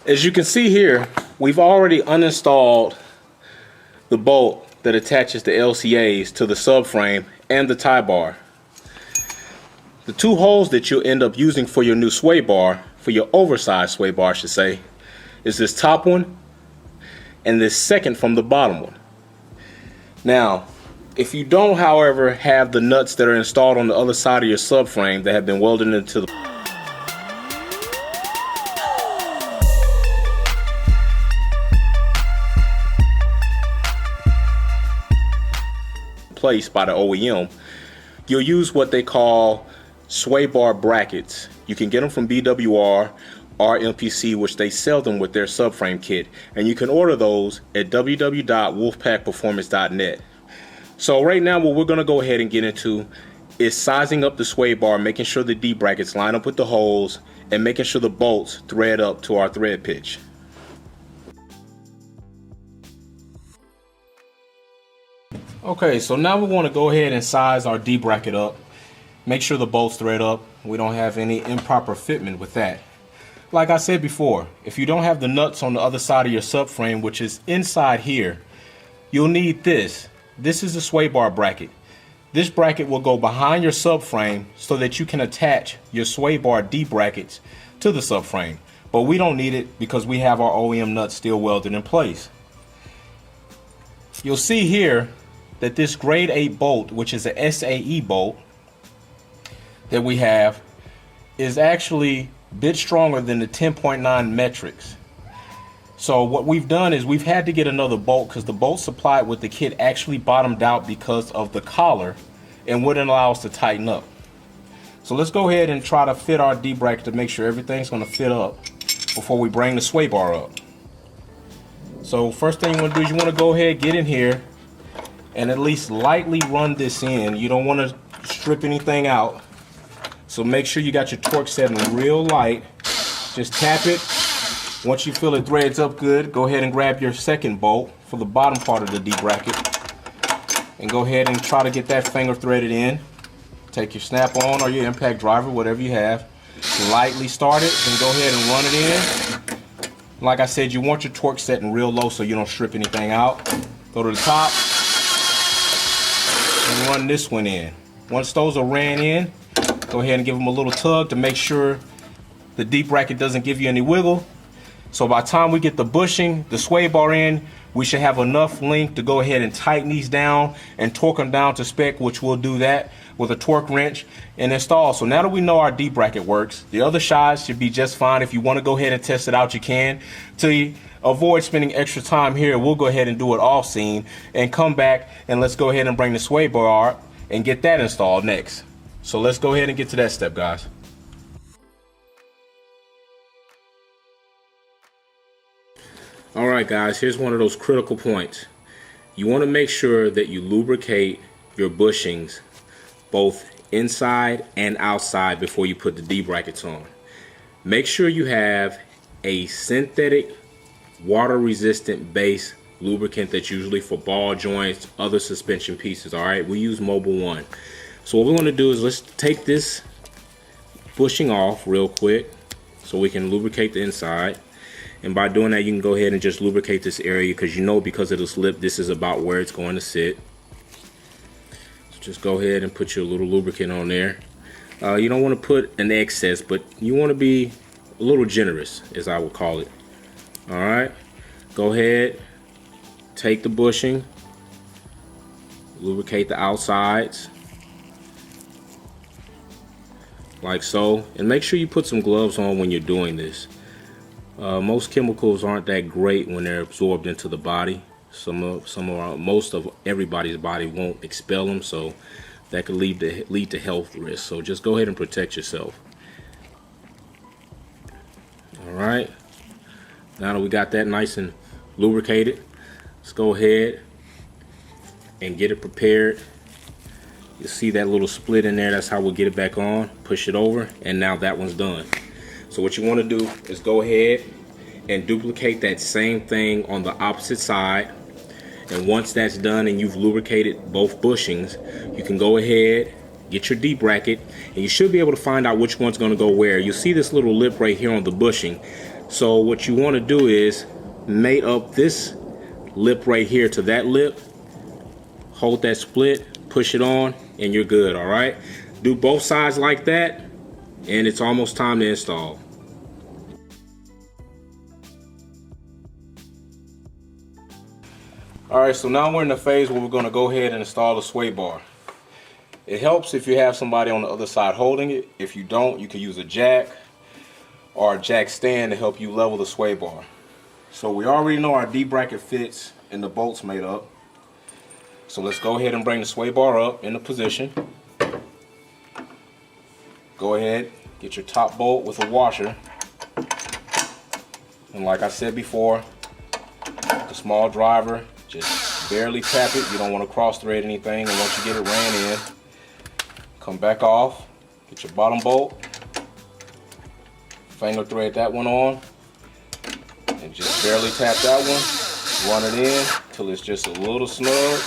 As you can see here, we've already uninstalled the bolt that attaches the LCAs to the subframe and the tie bar. The two holes that you'll end up using for your new sway bar, for your oversized sway bar I should say, is this top one and this second from the bottom one. Now, if you don't, however, have the nuts that are installed on the other side of your subframe that have been welded into the place by the OEM, you'll use what they call sway bar brackets. You can get them from BWR or MPC, which they sell them with their subframe kit, and you can order those at www.wolfpackperformance.net. So right now what we're going to go ahead and get into is sizing up the sway bar, making sure the D brackets line up with the holes, and making sure the bolts thread up to our thread pitch. Okay, so now we want to go ahead and size our D bracket up. Make sure the bolts thread up. We don't have any improper fitment with that. Like I said before, if you don't have the nuts on the other side of your subframe, which is inside here, you'll need this. This is a sway bar bracket. This bracket will go behind your subframe so that you can attach your sway bar D brackets to the subframe. But we don't need it because we have our OEM nuts still welded in place. You'll see here that this grade 8 bolt, which is a SAE bolt that we have, is actually a bit stronger than the 10.9 metrics. So what we've done is we've had to get another bolt because the bolt supplied with the kit actually bottomed out because of the collar and wouldn't allow us to tighten up. So let's go ahead and try to fit our D bracket to make sure everything's going to fit up before we bring the sway bar up. So first thing you want to do is you want to go ahead, get in here, and at least lightly run this in. You don't want to strip anything out. So make sure you got your torque setting real light. Just tap it. Once you feel it threads up good, go ahead and grab your second bolt for the bottom part of the D bracket. And go ahead and try to get that finger threaded in. Take your snap-on or your impact driver, whatever you have. Lightly start it and go ahead and run it in. Like I said, you want your torque setting real low so you don't strip anything out. Go to the top and run this one in. Once those are ran in, go ahead and give them a little tug to make sure the D bracket doesn't give you any wiggle. So by the time we get the bushing, the sway bar in, we should have enough length to go ahead and tighten these down and torque them down to spec, which we'll do that with a torque wrench and install. So now that we know our D bracket works, the other sides should be just fine. If you want to go ahead and test it out, you can. To avoid spending extra time here, we'll go ahead and do it off scene and come back and let's go ahead and bring the sway bar up and get that installed next. So let's go ahead and get to that step, guys. Alright guys, here's one of those critical points. You want to make sure that you lubricate your bushings both inside and outside before you put the D brackets on. Make sure you have a synthetic water resistant base lubricant that's usually for ball joints, other suspension pieces. Alright, we use Mobil 1. So what we want to do is let's take this bushing off real quick so we can lubricate the inside. And by doing that, you can go ahead and just lubricate this area because you know because of this lip, this is about where it's going to sit. So just go ahead and put your little lubricant on there. You don't want to put an excess, but you want to be a little generous, as I would call it. All right, go ahead, take the bushing, lubricate the outsides like so, and make sure you put some gloves on when you're doing this. Most chemicals aren't that great when they're absorbed into the body. Most of everybody's body won't expel them, so that could lead to health risks. So just go ahead and protect yourself. All right. Now that we got that nice and lubricated, let's go ahead and get it prepared. You see that little split in there? That's how we'll get it back on. Push it over, and now that one's done. So what you want to do is go ahead and duplicate that same thing on the opposite side. And once that's done and you've lubricated both bushings, you can go ahead, get your D bracket, and you should be able to find out which one's going to go where. You'll see this little lip right here on the bushing. So what you want to do is mate up this lip right here to that lip, hold that split, push it on, and you're good. All right, do both sides like that, and it's almost time to install. All right, so now we're in the phase where we're going to go ahead and install the sway bar. It helps if you have somebody on the other side holding it. If you don't, you can use a jack or a jack stand to help you level the sway bar. So we already know our D bracket fits and the bolts made up. So let's go ahead and bring the sway bar up into position. Go ahead, get your top bolt with a washer. And like I said before, the small driver, just barely tap it. You don't want to cross thread anything. And once you get it ran in, come back off, get your bottom bolt, finger thread that one on, and just barely tap that one. Run it in till it's just a little snug.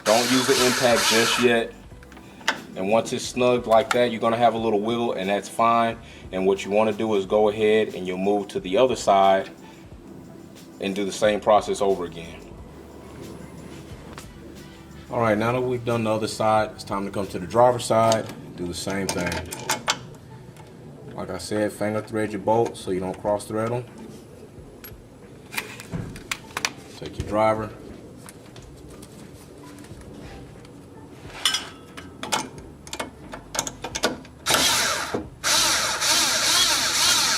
Don't use the impact just yet. And once it's snug like that, you're gonna have a little wiggle, and that's fine. And what you want to do is go ahead and you'll move to the other side and do the same process over again. All right, now that we've done the other side, it's time to come to the driver's side, do the same thing. Like I said, finger thread your bolts so you don't cross thread them. Take your driver.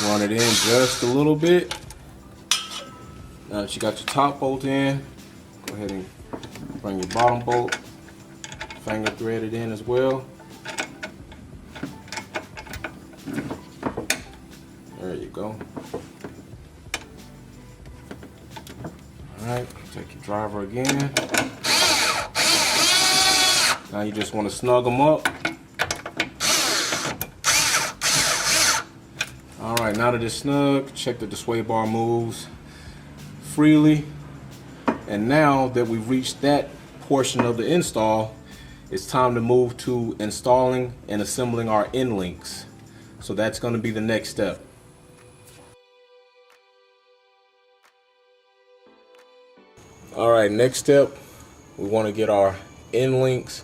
Run it in just a little bit. Now that you got your top bolt in, go ahead and bring your bottom bolt, finger thread it in as well. There you go. Alright, take your driver again. Now you just want to snug them up. Alright, now that it's snug, check that the sway bar moves freely. And now that we've reached that portion of the install, it's time to move to installing and assembling our end links. So that's going to be the next step. Alright, next step, we want to get our end links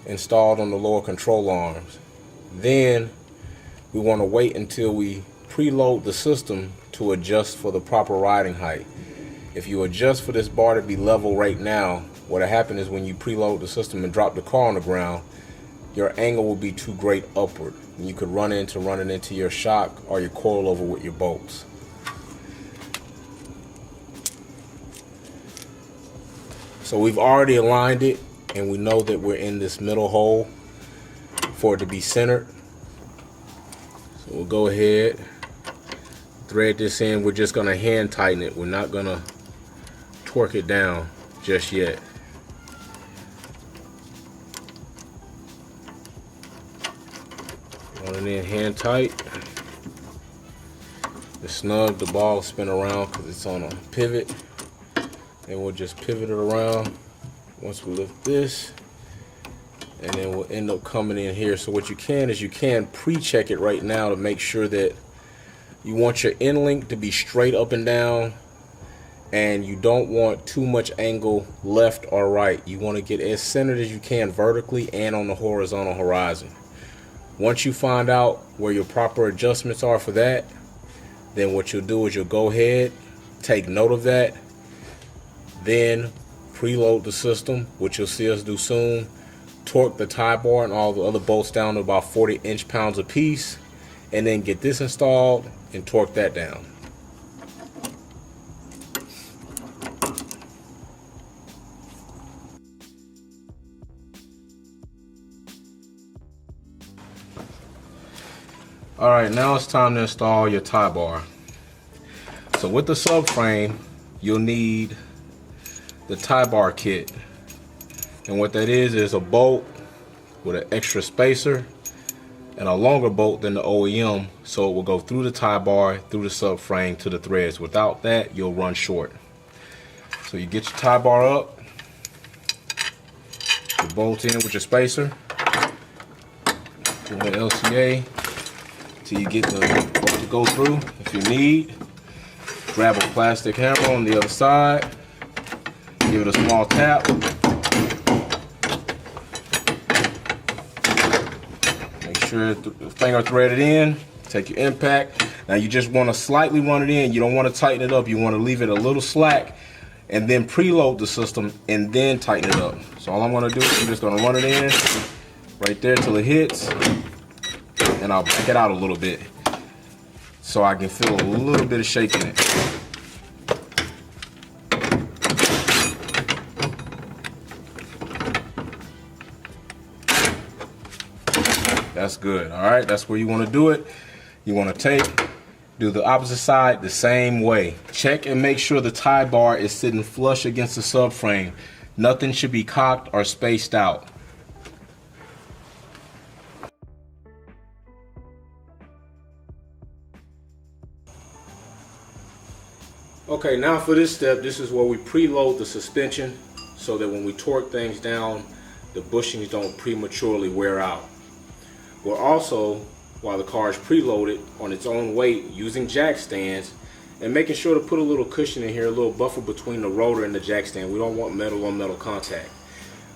installed on the lower control arms. Then we want to wait until we preload the system to adjust for the proper riding height. If you adjust for this bar to be level right now, what'll happen is when you preload the system and drop the car on the ground, your angle will be too great upward, and you could run it into your shock or your coilover with your bolts. So we've already aligned it, and we know that we're in this middle hole for it to be centered. So we'll go ahead, thread this in. We're just gonna hand tighten it. We're not gonna torque it down just yet. Run it in hand tight. It's snug, the ball will spin around because it's on a pivot. And we'll just pivot it around once we lift this. And then we'll end up coming in here. So what you can is you can pre-check it right now to make sure that you want your end link to be straight up and down, and you don't want too much angle left or right. You want to get as centered as you can vertically and on the horizontal horizon. Once you find out where your proper adjustments are for that, then what you'll do is you'll go ahead, take note of that, then preload the system, which you'll see us do soon. Torque the tie bar and all the other bolts down to about 40 inch-pounds a piece, and then get this installed and torque that down. Alright, now it's time to install your tie bar. So with the subframe, you'll need the tie bar kit. And what that is a bolt with an extra spacer and a longer bolt than the OEM, so it will go through the tie bar, through the subframe to the threads. Without that, you'll run short. So you get your tie bar up, you bolt in with your spacer, pull the LCA till you get the go through if you need. Grab a plastic hammer on the other side. Give it a small tap. Make sure the finger threaded in. Take your impact. Now you just want to slightly run it in. You don't want to tighten it up. You want to leave it a little slack and then preload the system and then tighten it up. So all I'm going to do is I'm just going to run it in right there till it hits, and I'll back it out a little bit so I can feel a little bit of shake in it. That's good. All right, that's where you want to do it. You want to do the opposite side the same way. Check and make sure the tie bar is sitting flush against the subframe. Nothing should be cocked or spaced out. Okay, now for this step, this is where we preload the suspension so that when we torque things down, the bushings don't prematurely wear out. We're also, while the car is preloaded on its own weight, using jack stands and making sure to put a little cushion in here, a little buffer between the rotor and the jack stand. We don't want metal on metal contact.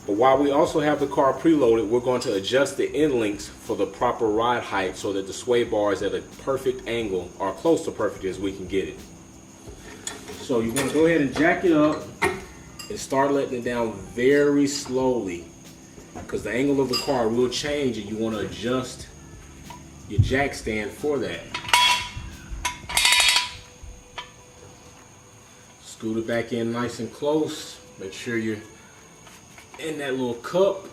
But while we also have the car preloaded, we're going to adjust the end links for the proper ride height so that the sway bar is at a perfect angle, or close to perfect as we can get it. So you're going to go ahead and jack it up and start letting it down very slowly, because the angle of the car will change and you want to adjust your jack stand for that. Scoot it back in nice and close. Make sure you're in that little cup.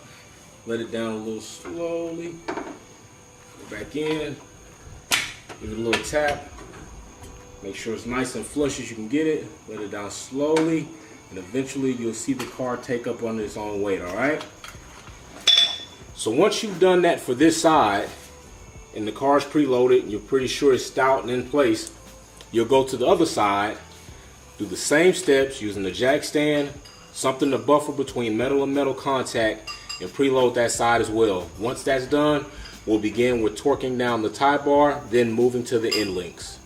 Let it down a little slowly. Go back in. Give it a little tap. Make sure it's nice and flush as you can get it. Let it down slowly, and eventually you'll see the car take up under its own weight, all right? So once you've done that for this side, and the car's preloaded, and you're pretty sure it's stout and in place, you'll go to the other side, do the same steps using the jack stand, something to buffer between metal and metal contact, and preload that side as well. Once that's done, we'll begin with torquing down the tie bar, then moving to the end links.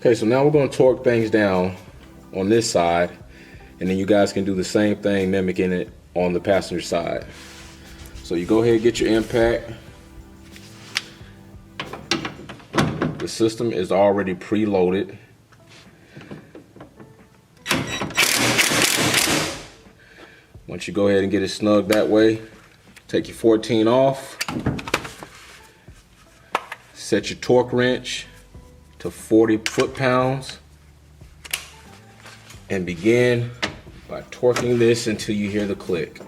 Okay, so now we're going to torque things down on this side, and then you guys can do the same thing mimicking it on the passenger side. So you go ahead and get your impact. The system is already preloaded. Once you go ahead and get it snug that way, take your 14 off, set your torque wrench to 40 foot-pounds, and begin by torquing this until you hear the click.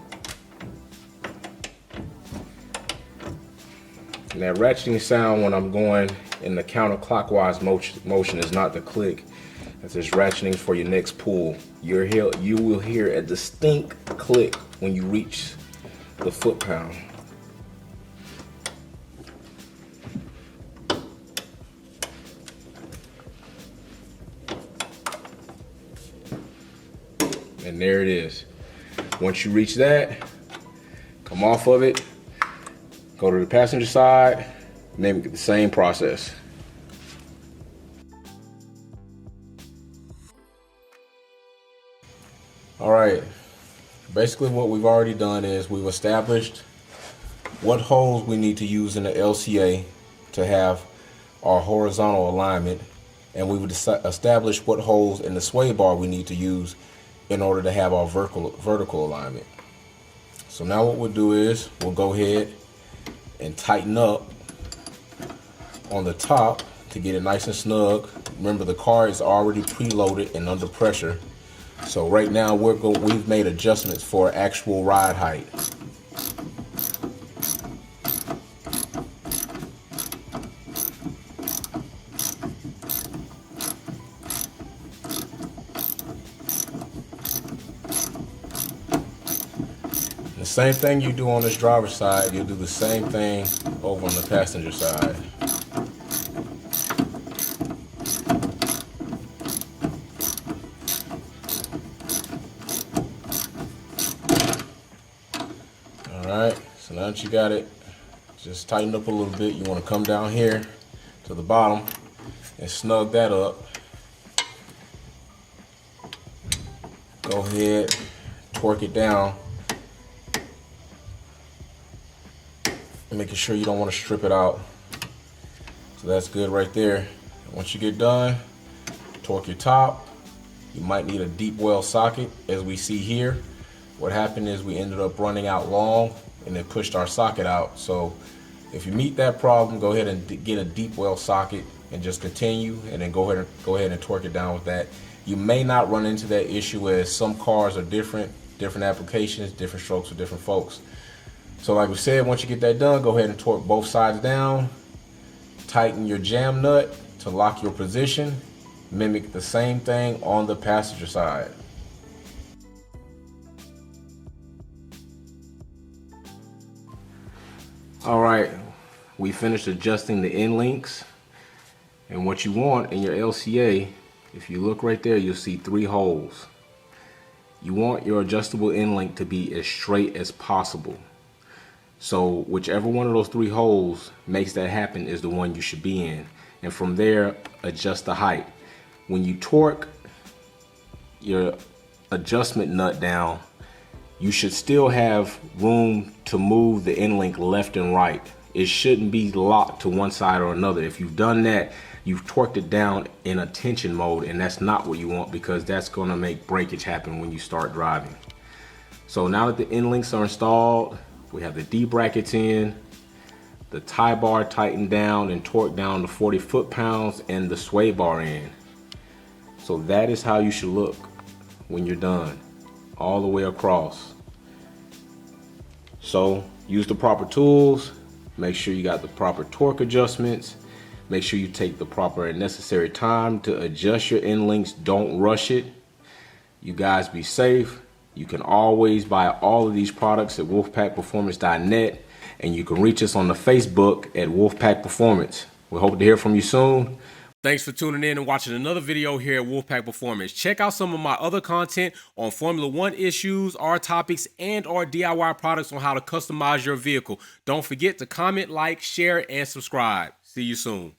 And that ratcheting sound when I'm going in the counterclockwise motion is not the click. That's just ratcheting for your next pull. You will hear a distinct click when you reach the foot-pound. And there it is. Once you reach that, come off of it, go to the passenger side, mimic the same process. All right, basically what we've already done is we've established what holes we need to use in the LCA to have our horizontal alignment, and we've established what holes in the sway bar we need to use in order to have our vertical alignment. So now what we'll do is we'll go ahead and tighten up on the top to get it nice and snug. Remember, the car is already preloaded and under pressure. So right now we've made adjustments for actual ride height. The same thing you do on this driver's side, you'll do the same thing over on the passenger side. All Once you got it, just tighten up a little bit. You want to come down here to the bottom and snug that up. Go ahead, torque it down, and making sure you don't want to strip it out. So that's good right there. Once you get done, torque your top. You might need a deep well socket, as we see here. What happened is we ended up running out long and it pushed our socket out. So if you meet that problem, go ahead and get a deep well socket and just continue, and then go ahead and torque it down with that. You may not run into that issue, as some cars are different applications, different strokes for different folks. So like we said, once you get that done, go ahead and torque both sides down. Tighten your jam nut to lock your position. Mimic the same thing on the passenger side. All right, we finished adjusting the end links. And what you want in your LCA, if you look right there, you'll see 3 holes. You want your adjustable end link to be as straight as possible. So whichever one of those 3 holes makes that happen is the one you should be in. And from there, adjust the height. When you torque your adjustment nut down, you should still have room to move the end link left and right. It shouldn't be locked to one side or another. If you've done that, you've torqued it down in a tension mode, and that's not what you want, because that's gonna make breakage happen when you start driving. So now that the end links are installed, we have the D brackets in, the tie bar tightened down and torqued down to 40 foot-pounds, and the sway bar in. So that is how you should look when you're done, all the way across. So use the proper tools, make sure you got the proper torque adjustments, make sure you take the proper and necessary time to adjust your end links. Don't rush it. You guys be safe. You can always buy all of these products at wolfpackperformance.net, and you can reach us on the Facebook at Wolfpack Performance. We hope to hear from you soon. Thanks for tuning in and watching another video here at Wolfpack Performance. Check out some of my other content on Formula One issues, our topics, and our DIY products on how to customize your vehicle. Don't forget to comment, like, share, and subscribe. See you soon.